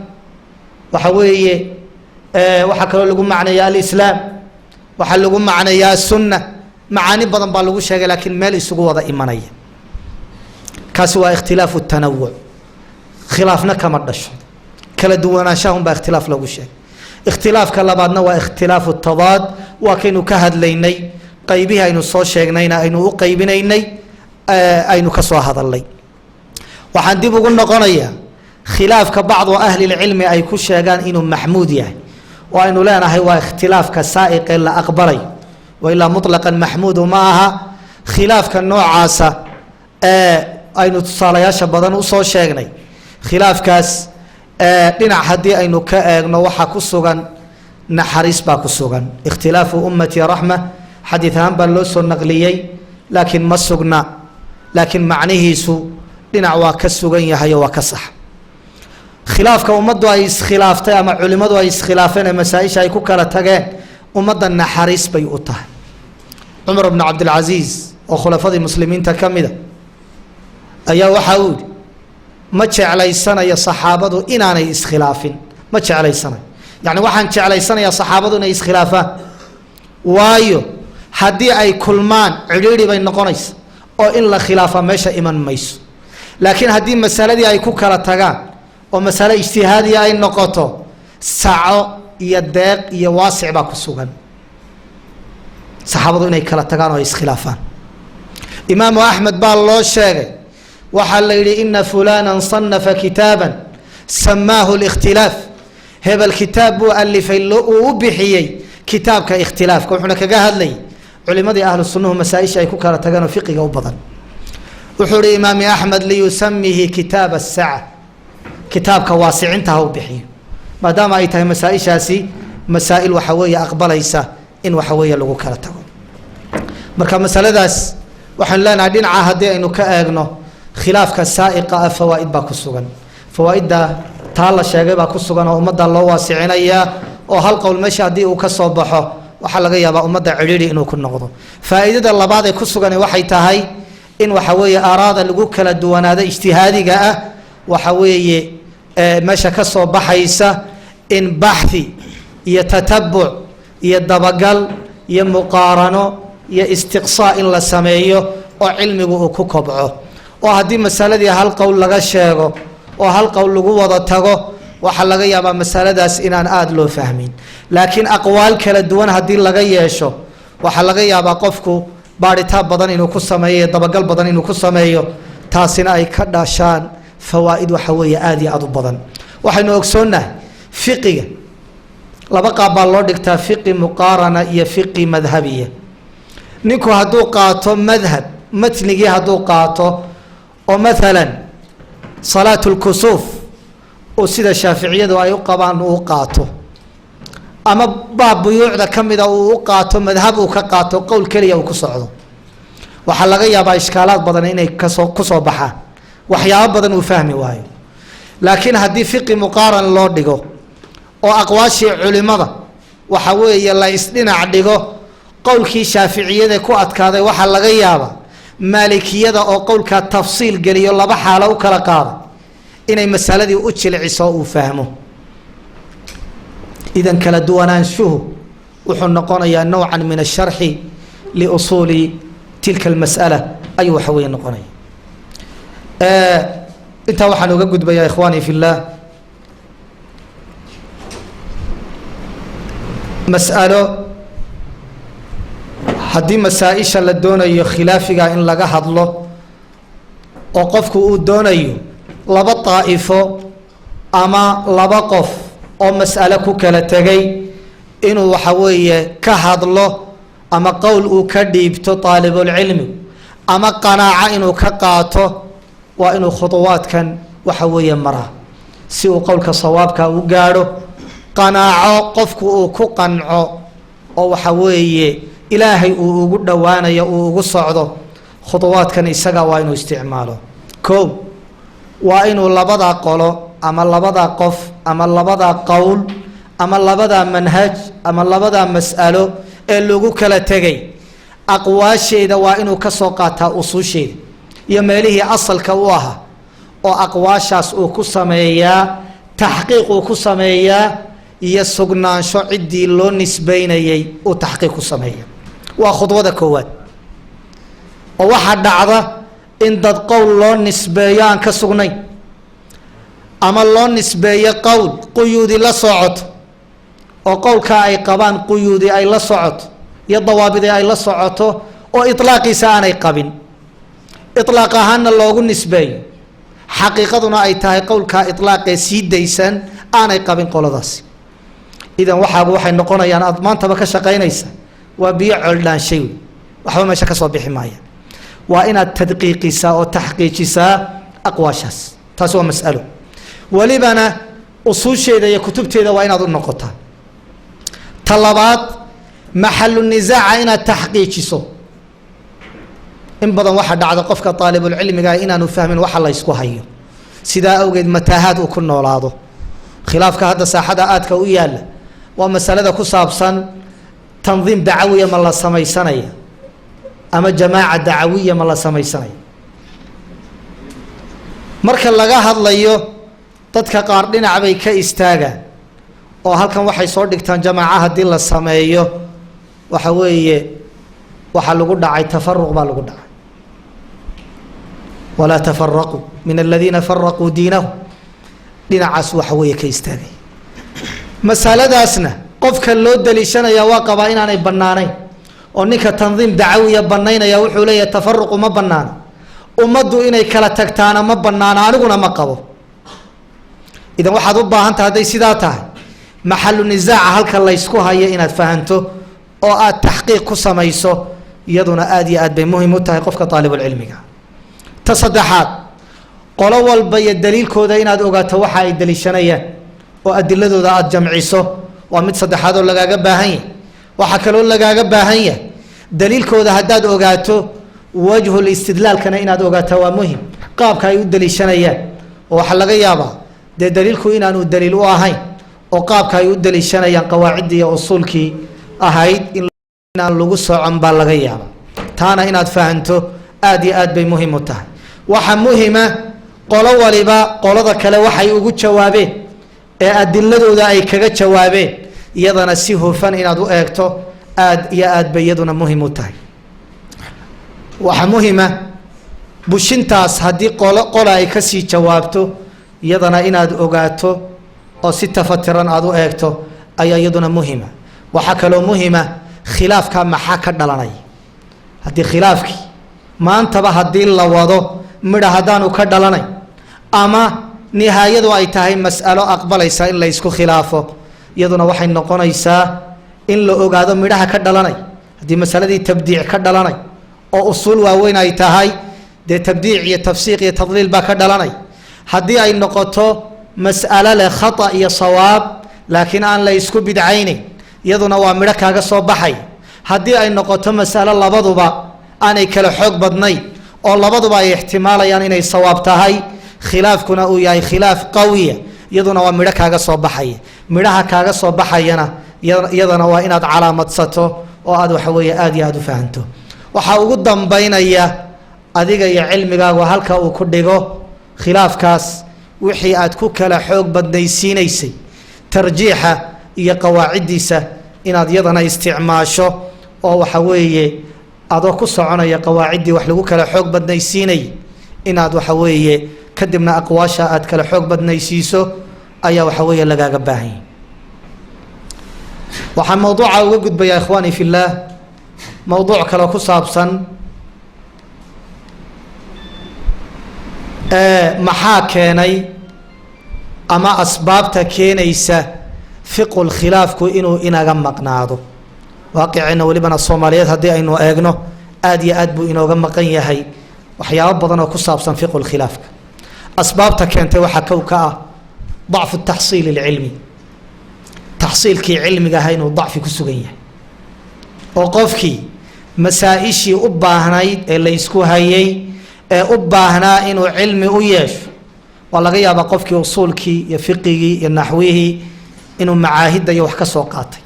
waxa weeye waxaa kaloo lagu macneeyaa alislaam waxaa lagu macneeyaa sunna macaani badan baa lagu sheegay laakiin meel isugu wada imanaya kaasi waa ikhtilaafu tanawuc khilaafna kama dhasho kala duwanaanshaahun baa ikhtilaaf lagu sheegay ikhtilaafka labaadna waa ikhtilaafu tadaad waa kaynu ka hadlaynay qaybihii aynu soo sheegnayna aynu u qaybinaynay aynu ka soo hadalnay waxaan dib ugu noqonayaa khilaafka bacdu ahlilcilmi ay ku sheegaan inuu maxmuud yahay oo aynu leenahay waa ikhtilaafka saa'iqee la aqbalay wailaa muطlaqan maxmuudu ma aha khilaafka noocaasa aynu tusaalayaasha badan usoo sheegnay khilaafkaas dhinac haddii aynu ka eegno waxaa ku sugan naxariis baa ku sugan ikhtilaafu ummati raxma xadiid ahaan baa loo soo naqliyey laakiin ma sugna laakiin macnihiisu dhinac waa ka sugan yahay oo waa ka sax khilaafka ummaddu ay iskhilaaftay ama culimmadu ay iskhilaafeen ee masaa-isha ay ku kala tageen ummadda naxariis bay u tahay cumar bnu cabdilcasiis oo khulafadii muslimiinta ka mida ayaa waxaa uu yihi ma jeclaysanayo saxaabadu inaanay iskhilaafin ma jeclaysanayo yacni waxaan jeclaysanayaa saxaabadu inay iskhilaafaan waayo haddii ay kulmaan cidhiidhi bay noqonaysa oo in la khilaafa meesha iman mayso laakiin haddii masaladii ay ku kala tagaan oo masale ijtihaadiya ay noqoto saco iyo deeq iyo waasic baa ku sugan saxaabadu inay kala tagaan oo ay iskhilaafaan imaamu axmed baa loo sheegay waxaa la yidhi ina fulana صanafa kitaaba samaahu اlاkhtilaaf hebel kitaab buu alifay uu u bixiyey kitaabka ikhtilaafka wuxuuna kaga hadlayay culimadii ahlu sunnuhu masaa-isha ay ku kala tageen oo fiqiga u badan wuxuu ihi imaami axmed liyusamihi kitaab الsaca kitaabka waasicinta ha u bixiyo maadaama ay tahay masaa-ishaasi masaa'il waxa weeye aqbalaysa in waxa weeye lagu kala tago marka masaladaas waxaan leenahay dhinaca haddii aynu ka eegno khilaafka saa'iqa ah fawaa'id baa ku sugan fawaa'idda taa la sheegay baa ku sugan oo ummadda loo waasicinayaa oo hal qowl meesha haddii uu ka soo baxo waxaa laga yaabaa ummadda cidhiidhi inuu ku noqdo faa'iidada labaad ee ku sugan waxay tahay in waxa weeye aaraada lagu kala duwanaado ijtihaadiga ah waxa weeye meesha ka soo baxaysa in baxthi iyo tatabuc iyo dabagal iyo muqaarano iyo istiqsaa in la sameeyo oo cilmigu uu ku kobco oo haddii masaladii hal qowl laga sheego oo hal qowl lagu wada tago waxaa laga yaabaa masaladaas inaan aada loo fahmin laakiin aqwaal kala duwan haddii laga yeesho waxaa laga yaabaa qofku baadhitaan badan inuu ku sameeyo dabagal badan inuu ku sameeyo taasina ay ka dhashaan fawaa'id waxa weeye aada iyo aada u badan waxaynu ogsoonnahay fiqiga laba qaab baa loo dhigtaa fiqi muqaarana iyo fiqi madhabiya ninku hadduu qaato madhab matnigii hadduu qaato oo maalan salaatu lkusuuf oo sida shaaficiyadu ay u qabaan uu qaato ama baab buyuucda ka mida uu u qaato madhab uu ka qaato qowl keliya uu ku socdo waxaa laga yaabaa ishkaalaad badan inay kusoo baxaan waxyaabo badan uu fahmi waayo laakiin haddii fiqi muqaaran loo dhigo oo aqwaashii culimada waxa weeye la isdhinac dhigo qowlkii shaaficiyada ku adkaaday waxaa laga yaabaa maalikiyada oo qowlkaa tafsiil geliyo laba xaalo u kala qaada inay masaladii u jilciso uu fahmo idan kala duwanaanshuhu wuxuu noqonayaa nowcan min asharxi liusuuli tilka almas'ala ayuu waxa weeye noqonaya intaa waxaan uga gudbayaa ikhwaanii fi llah mas'alo haddii masaa-isha la doonayo khilaafiga in laga hadlo oo qofku uu doonayo laba daa'ifo ama laba qof oo mas'alo ku kala tegay inuu waxa weeye ka hadlo ama qowl uu ka dhiibto taalibulcilmi ama qanaaco inuu ka qaato waa inuu khutuwaadkan waxa weeye maraa si uu qowlka sawaabka u gaadho qanaaco qofku uu ku qanco oo waxa weeye ilaahay uu ugu dhowaanayo uu ugu socdo khutuwaadkan isaga waa inuu isticmaalo koow waa inuu labadaa qolo ama labadaa qof ama labadaa qowl ama labadaa manhaj ama labadaa mas'alo ee lagu kala tegay aqwaasheeda waa inuu ka soo qaataa usuusheeda iyo meelihii asalka u ahaa oo aqwaashaas uu ku sameeyaa taxqiiq uu ku sameeyaa iyo sugnaansho ciddii loo nisbeynayay uu taxqiiq ku sameeya waa khudwada koowaad oo waxaa dhacda in dad qowl loo nisbeeyo aan ka sugnayn ama loo nisbeeyo qowl quyuudi la socoto oo qowlkaa ay qabaan quyuudi ay la socoto iyo dawaabidii ay la socoto oo iطlaaqiisa aanay qabin iطlaaq ahaanna loogu nisbeeyo xaqiiqaduna ay tahay qowlkaa iطlaaqee sii daysan aanay qabin qoladaasi idan waxay noqonayaan aad maantaba ka shaqaynaysa waa biyo coldhaanshay wey waxba meesha ka soo bixi maaya waa inaad tadqiiqisaa oo taxqiijisaa aqwaashaas taasi waa mas'alo welibana usuusheeda iyo kutubteeda waa inaad u noqotaa ta labaad maxalu nisaaca inaad taxqiijiso in badan waxaa dhacda qofka aalibulcilmiga inaanu fahmin waxa la ysku hayo sidaa awgeed mataahaad uu ku noolaado khilaafka hadda saaxada aadka u yaalla waa masalada ku saabsan tandiim dacawiya ma la samaysanaya ama jamaaca dacawiya ma la samaysanaya marka laga hadlayo dadka qaar dhinac bay ka istaagaan oo halkan waxay soo dhigtaan jamaaca haddii la sameeyo waxa weeye waxaa lagu dhacay tafaruq baa lagu dhacay walaa tafaraquu min aladiina faraquu diinahum dhinacaas waxa weeye ka istaagay masaladaasna qofka loo daliishanaya waa qabaa inaanay bannaanayn oo ninka tandiim dacawiya banaynaya wuxuu leeyahay tafaruqu ma banaana ummaddu inay kala tagtaana ma banaana aniguna ma qabo idan waxaad u baahan tahay hadday sidaa tahay maxalu nisaaca halka laysku hayo inaad fahanto oo aad taxqiiq ku samayso iyaduna aad iyo aad bay muhim u tahay qofka aalibulcilmiga ta saddexaad qolo walba iyo daliilkooda inaad ogaato waxa ay daliishanayaan oo adiladooda aada jamciso waa mid saddexaad oo lagaaga baahan yahay waxaa kaloo lagaaga baahan yahay daliilkooda haddaad ogaato wajhul istidlaalkana inaad ogaato waa muhim qaabka ay u daliishanayaan oo waxaa laga yaabaa dee daliilku inaanu daliil u ahayn oo qaabka ay u daliishanayaan qawaaciddii iyo usuulkii ahayd inaan lagu socon baa laga yaaba taana inaad fahanto aad iyo aad bay muhim u tahay waxaa muhima qolo waliba qolada kale waxay ugu jawaabeen ee adiladooda ay kaga jawaabeen iyadana si hufan inaad u eegto aad iyo aad bay iyaduna muhim u tahay waxaa muhima bushintaas haddii qola ay kasii jawaabto iyadana inaad ogaato oo si tafatiran aad u eegto ayaa iyaduna muhima waxaa kaloo muhima khilaafka maxaa ka dhalanaya haddii khilaafkii maantaba haddii la wado midha haddaanu ka dhalanay ama nihaayadu ay tahay mas'alo aqbalaysa in la ysku khilaafo iyaduna waxay noqonaysaa in la ogaado midhaha ka dhalanay haddii masaladii tabdiic ka dhalanay oo usuul waaweyn ay tahay dee tabdiic iyo tafsiiq iyo tadliil baa ka dhalanay haddii ay noqoto mas'alo leh khata iyo sawaab laakiin aan la ysku bidcaynayn iyaduna waa midho kaaga soo baxay haddii ay noqoto mas'alo labaduba aanay kala xoog badnayn oo labaduba ay ixtimaalayaan inay sawaab tahay khilaafkuna uu yahay khilaaf qawiya iyaduna waa midho kaaga soo baxaya midhaha kaaga soo baxayana iyadana waa inaad calaamadsato oo aad waxa weeye aad iyo aad u fahanto waxaa ugu dambaynaya adiga iyo cilmigaagu halka uu ku dhigo khilaafkaas wixii aad ku kala xoog badnaysiinaysay tarjiixa iyo qawaaciddiisa inaad iyadana isticmaasho oo waxa weeye adoo ku soconaya qawaaciddii wax lagu kala xoog badnaysiinay inaad waxa weeye kadibna aqwaasha aad kala xoog badnaysiiso ayaa waxa weeye lagaaga baahanya waxaan mawduuca uga gudbayaa ikhwaani fi اllaah mawduuc kale ku saabsan maxaa keenay ama asbaabta keenaysa fiqul khilaafku inuu inaga maqnaado waaqicina walibana Soomaaliyeed hadii aynu eegno aad iyo aad buu inooga maqan yahay waxyaabo badan oo ku saabsan fiqul khilaafka asbaabta keentay waxa ka ah ضعف التحصيل العلمي تحصيل كي علمي هاينو ضعف كسوغيه oo qofkii masaa'ishii u baahnayd ee la isku hayay ee u baahnaa inuu cilmi u yeesho waa laga yaabaa qofkii usuulkii iyo fiqigii iyo naxwihii inuu macaahidda iyo wax ka soo qaatay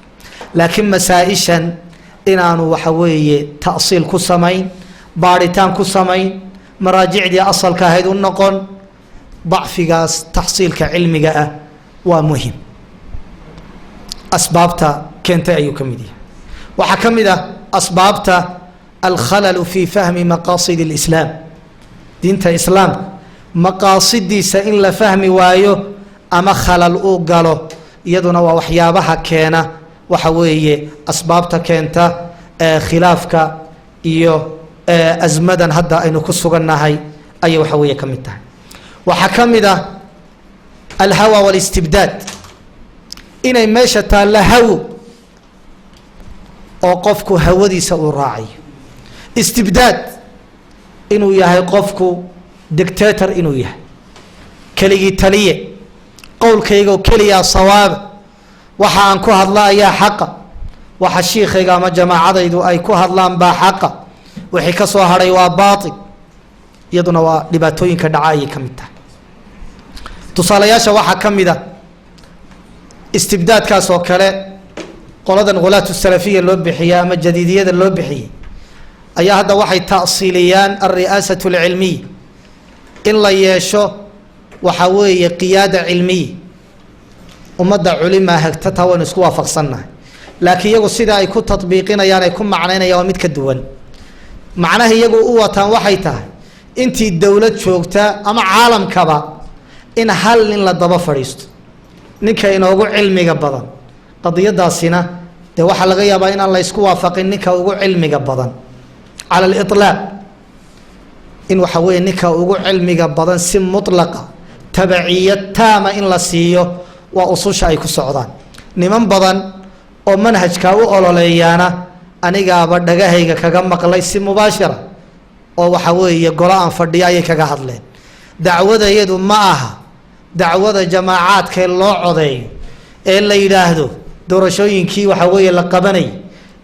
laakiin masaa'ishan inaanu waxa weeye ta'siil ku samayn baaritaan ku samayn maraajicdii asalka ahayd u noqon ضعفigaas taxsiilka cilmiga ah waa muhiim asbaabta keentay ayuu ka mid yahay waxaa ka mid ah asbaabta alkhalal fi fahmi maqaasid اlislaam diinta islaamka maqaasidiisa in la fahmi waayo ama khalal uu galo iyaduna waa waxyaabaha keena waxa weeye asbaabta keenta khilaafka iyo azmadan hadda aynu ku sugannahay ayay waxa weeye ka mid tahay waxaa ka mid ah alhawa walistibdaad inay meesha taalla hawo oo qofku hawadiisa uu raacayo istibdaad inuu yahay qofku dictator inuu yahay keligii taliye qowlkayga oo keliya sawaaba waxa aan ku hadla ayaa xaqa waxa shiikhayga ama jamaacadaydu ay ku hadlaan baa xaqa wixii ka soo haray waa baatil iyaduna waa dhibaatooyinka dhaca ayay ka mid tahay tusaalayaasha waxaa ka mid ah istibdaadkaas oo kale qoladan ghulaatu salafiya loo bixiya ama jadiidiyada loo bixiyay ayaa hadda waxay ta'siiliyaan alri'aasatu alcilmiya in la yeesho waxa weeye qiyaada cilmiya ummadda culimaa hagta taa waynu isku waafaqsannahay laakiin iyagu sida ay ku tatbiiqinayaan ay ku macnaynayaan waa mid ka duwan macnaha iyagu u wataan waxay tahay intii dowlad joogta ama caalamkaba in hal nin la daba fadhiisto ninka inoogu cilmiga badan qadiyadaasina dee waxaa laga yaabaa inaan la isku waafaqin ninka ugu cilmiga badan cala aliطlaaq in waxa weeye ninka ugu cilmiga badan si mutlaqa tabaciyad taama in la siiyo waa ususha ay ku socdaan niman badan oo manhajka u ololeeyaana anigaaba dhagahayga kaga maqlay si mubaashira oo waxa weeye golo aan fadhiyo ayay kaga hadleen dacwadayadu ma aha dacwada jamaacaadka loo codeeyo ee la yiraahdo doorashooyinkii waxa weeye la qabanay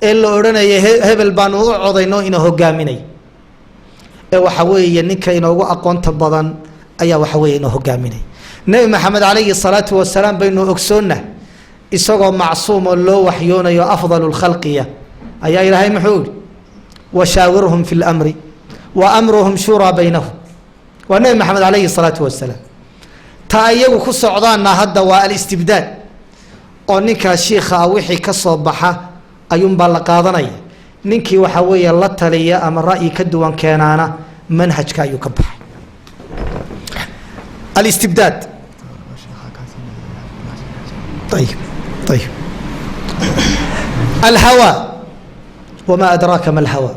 ee la oranayo hebel baan u codeyno inuu hogaaminay ee waxa weeye ninka inoogu aqoonta badan ayaa waxa weeye inuu hogaaminay nabi maxamed alayhi salaatu wasalaam baynu ogsoonna isagoo macsuum oo loo waxyoonayo afdalul khalqiya ayaa ilaahay muxuu washaawirhum fil amri wa amruhum shura baynahum wa nabi maxamed alayhi salaatu wasalaam ta iyagu ku socdaana hadda waa alistibdaad oo ninka sheekha wixii ka soo baxa ayuun baa la qaadanaya ninkii waxa weeye la taliya ama ra'yi ka duwan keenaana manhajka ayuu ka baxay alistibdaad طيب طيب الهوى وما أدراك ما الهوى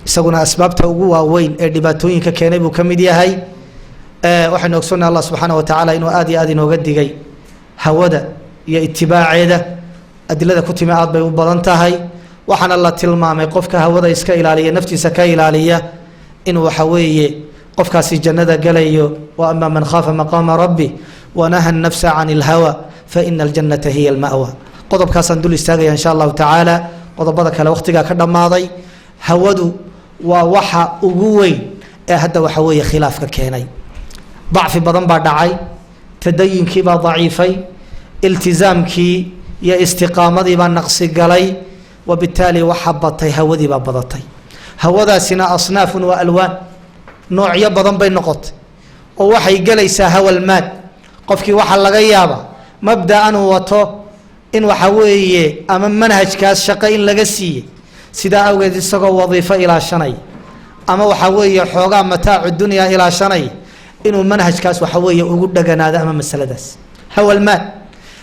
isaguna asbaabta ugu waaweyn ee dhibaatooyinka keenay buu ka mid yahay waxaan ogsoonaa Allah subhanahu wa ta'ala inuu aad iyo aad inooga digay hawada iyo itibaaceeda adilada ku timi aad bay u badan tahay waxaana la tilmaamay qofka hawada iska ilaaliya naftiisa ka ilaaliya inuu waxa weeye qofkaasi jannada galayo wa amma man khafa maqama rabbi wa nahaa an-nafsa 'anil hawa fa inna al-jannata hiya al-ma'wa qodobkaasaan dul istaagaya insha Allah ta'ala qodobada kale waqtiga ka dhamaaday hawadu waa waxa ugu weyn ee hadda waxa weeye khilaafka keenay ضعف badan baa dhacay tadayinkii baa daciifay iltizaamkii iyo istiqaamadii baa naqsi galay وبالتالي waxa batay hawadii baa badatay hawadaasina asnaaf wa alwaan noocyo badan bay noqotay oo waxay galaysaa hawal maad qofkii waxa laga yaaba mabda'an wato in waxa weeye ama manhajkaas shaqo in laga siiyay sida awgeed isagoo wadiifo ila shanay ama waxa weeye xoogaa mataacu dunya ila shanay inuu manhajkaas waxa weeye ugu dhaganaado ama masaladaas hawal maad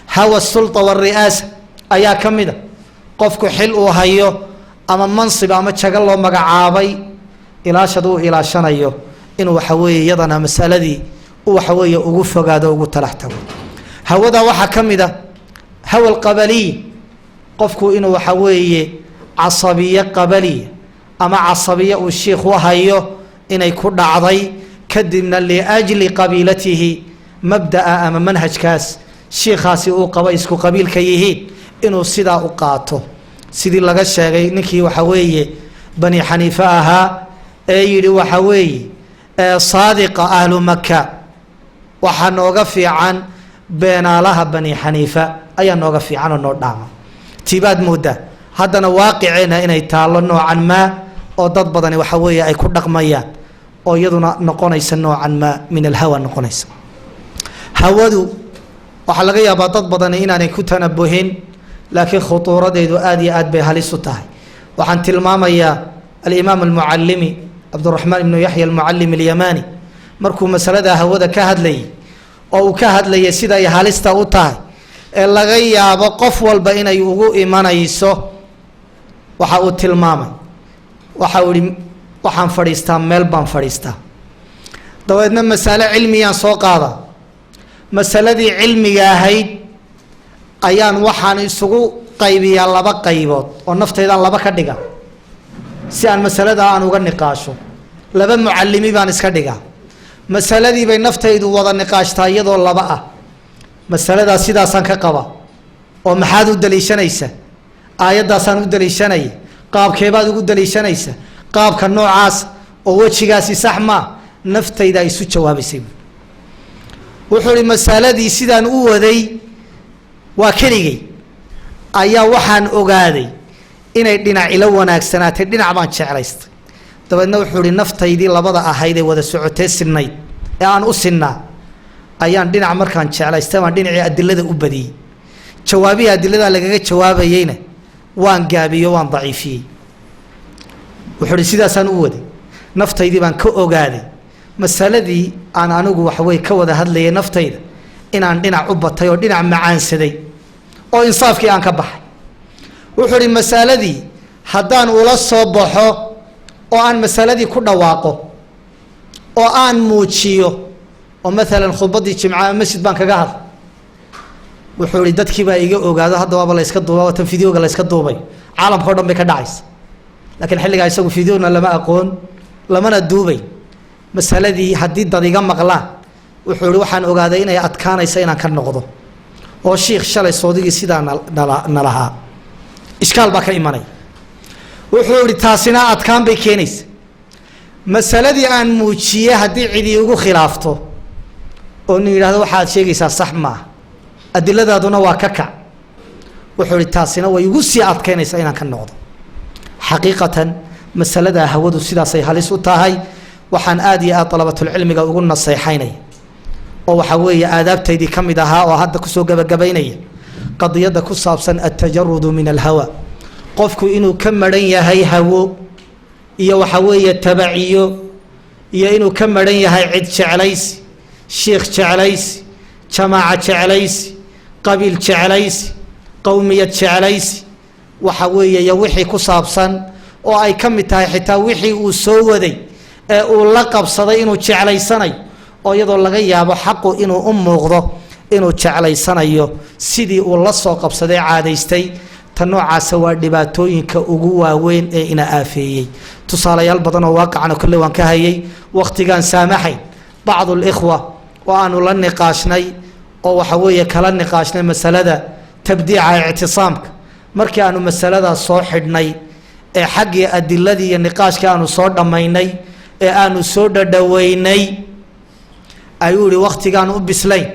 hawa sulta wal ri'aasa ayaa kamida qofku xil uu hayo ama mansib ama jagal loo magacaabay ilaashadu ilaashanayo inuu waxa weeye iyadana masaladii waxa weeye ugu fogaado ugu talax tago hawada waxaa ka mid ah hawa alqabaliy qofku inuu waxa weeye casabiye qabaliya ama casabiye uu shiikhu hayo inay ku dhacday kadibna liajli qabiilatihi mabda'a ama manhajkaas shiikhaasi uu qaba isku qabiilka yihiin inuu sidaa u qaato sidii laga sheegay ninkii waxa weeye bani xaniife ahaa ee yidhi waxa weeye saadiqa ahlu maka waxaa nooga fiican beenaalaha bani xaniifa ayaa nooga fiican oo noo dhaama tiibaad mooda haddana waaqiceena inay taallo noocan maa oo dad badani waxa weeye ay ku dhaqmayaan oo iyaduna noqonaysa noocan maa min alhawa noqonaysa hawadu waxaa laga yaabaa dad badani inaanay ku tanabuhin laakiin khutuuradeedu aad iyo aad bay halis u tahay waxaan tilmaamayaa alimaam almucallimi cabduraxmaan ibnu yaxya almucallim alyamani markuu masalada hawada ka hadlayay oo uu ka hadlayay sida ay halista u tahay ee laga yaabo qof walba inay ugu imanayso waxa uu tilmaamay waxa uu yihi waxaan fadhiistaa meel baan fadhiistaa dabeedna masale cilmiyaan soo qaada masaladii cilmiga ahayd ayaan waxaan isugu qaybiyaa laba qaybood oo nafteydaan laba ka dhiga si aan masalada aan uga niqaasho laba mucallimi baan iska dhigaa masaladii bay naftaydu wada niqaashtaa iyadoo laba ah masaladaa sidaasaan ka qaba oo maxaad u daliishanaysa aayaddaasaan u daliishanaya qaabkeebaad ugu daliishanaysa qaabka noocaas oo wejigaasi sax maa naftayda ay isu jawaabaysay wuxuu ihi masaladii sidaan u waday waa keligay ayaa waxaan ogaaday inay dhinac ila wanaagsanaatay dhinac baan jeclaystay dabeedna wuxuu ihi naftaydii labada ahayd ee wada socotee sinnayd ee aan u sinnaa ayaan dhinac markaan jeclaystay baan dhinacii adilada u badiyey jawaabihii adiladaa lagaga jawaabayeyna waan gaabiyo waan daciifiyey wuxuu ihi sidaasaan u waday naftaydii baan ka ogaaday masaladii aan anigu waxaweye ka wada hadlayay naftayda inaan dhinac u batay oo dhinac macaansaday oo insaafkii aan ka baxay wuxuu ihi masaladii haddaan ula soo baxo oo aan masaladii ku dhawaaqo oo aan muujiyo oo maalan khudbadii jimca masjid baan kaga hadlay wuxuu ihi dadkii baa iga ogaado hadda waaba layska duuba watan fideoga layska duubay caalamka o dhan bay ka dhacaysa laakiin xilligaa isagu fideona lama aqoon lamana duubay masaladii haddii dad iga maqlaan wuxuu ihi waxaan ogaaday inay adkaanaysa inaan ka noqdo oo shiikh shalay soodigii sidaa nalahaa ishkaal baa ka imanaya wuxuu ihi taasina adkaan bay keenaysa masaladii aan muujiye haddii cidi igu khilaafto oo nin yidhahdo waxaad sheegaysaa sax maaha adiladaaduna waa ka kac wuxuu ihi taasina way igu sii adkaynaysaa inaan ka noqdo xaqiiqatan masaladaa hawadu sidaasay halis u tahay waxaan aad iyo aad dalabatulcilmiga ugu naseexaynaya oo waxaa weeye aadaabtaydii ka mid ahaa oo hadda kusoo gabagabaynaya qadiyadda ku saabsan altajarudu min alhawa qofku inuu ka maran yahay hawo iyo waxa weeye tabaciyo iyo inuu ka maran yahay cid jeclaysi shiikh jeclaysi jamaaca jeclaysi qabiil jeclaysi qowmiyad jeclaysi waxa weeye iyo wixii ku saabsan oo ay ka mid tahay xitaa wixii uu soo waday ee uu la qabsaday inuu jeclaysanayo oo iyadoo laga yaabo xaqu inuu u muuqdo inuu jeclaysanayo sidii uu la soo qabsaday caadaystay ta noocaasa waa dhibaatooyinka ugu waaweyn ee ina aafeeyey tusaalayaal badan oo waaqicana kolle waan ka hayay wakhtigaan saamaxayn bacdu likhwa oo aanu la niqaashnay oo waxa weeye kala niqaashnay masalada tabdiica ictisaamka markii aanu masaladaas soo xidhnay ee xaggii adiladii iyo niqaashkii aanu soo dhammaynay ee aanu soo dhadhaweynay ayuu ihi wakhtigaan u bislayn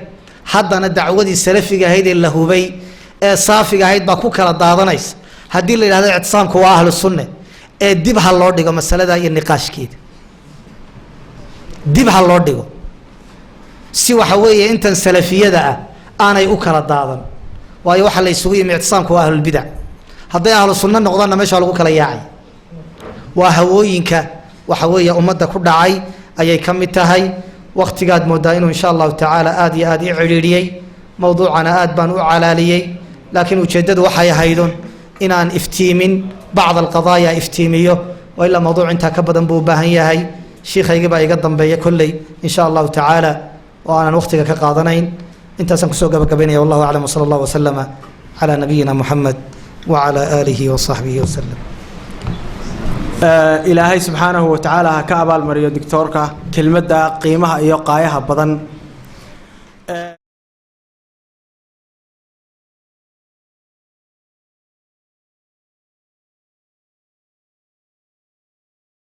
haddana dacwadii salafiga ahayd ee la hubay ee saafiga ahayd baa ku kala daadanaysa haddii la yidhahdo ictisaamku waa ahlu sunne ee dib ha loo dhigo masalada iyo niqaashkeeda dib ha loo dhigo si waxa weeye intan salafiyada ah aanay u kala daadan waayo waxaa la isugu yimi ictisaamku waa ahlulbidac hadday ahlu sunno noqdaanna meesha lagu kala yaacay waa hawooyinka waxa weeye ummadda ku dhacay ayay ka mid tahay wakhtigaad moodaa inuu insha allahu tacaala aad iyo aad i cidhiidhiyey mowduucana aad baan u calaaliyey laakiin ujeeddadu waxay ahaydun inaan iftiimin bacd alqadaaya iftiimiyo oo ilaa mowduuc intaa ka badan buu u baahan yahay shiikhayga baa iga dambeeya kolley in sha allahu tacaala oo aanan waqtiga ka qaadanayn intaasaan kusoo gabagabaynaya wallahu aclam wsala allahu wasalama calaa nabiyina muxamed wacala aalihi wasaxbihi wasalam. ilaahay subxaanahu wa tacaala ha ka abaalmariyo doctoorka kelmadda qiimaha iyo qaayaha badan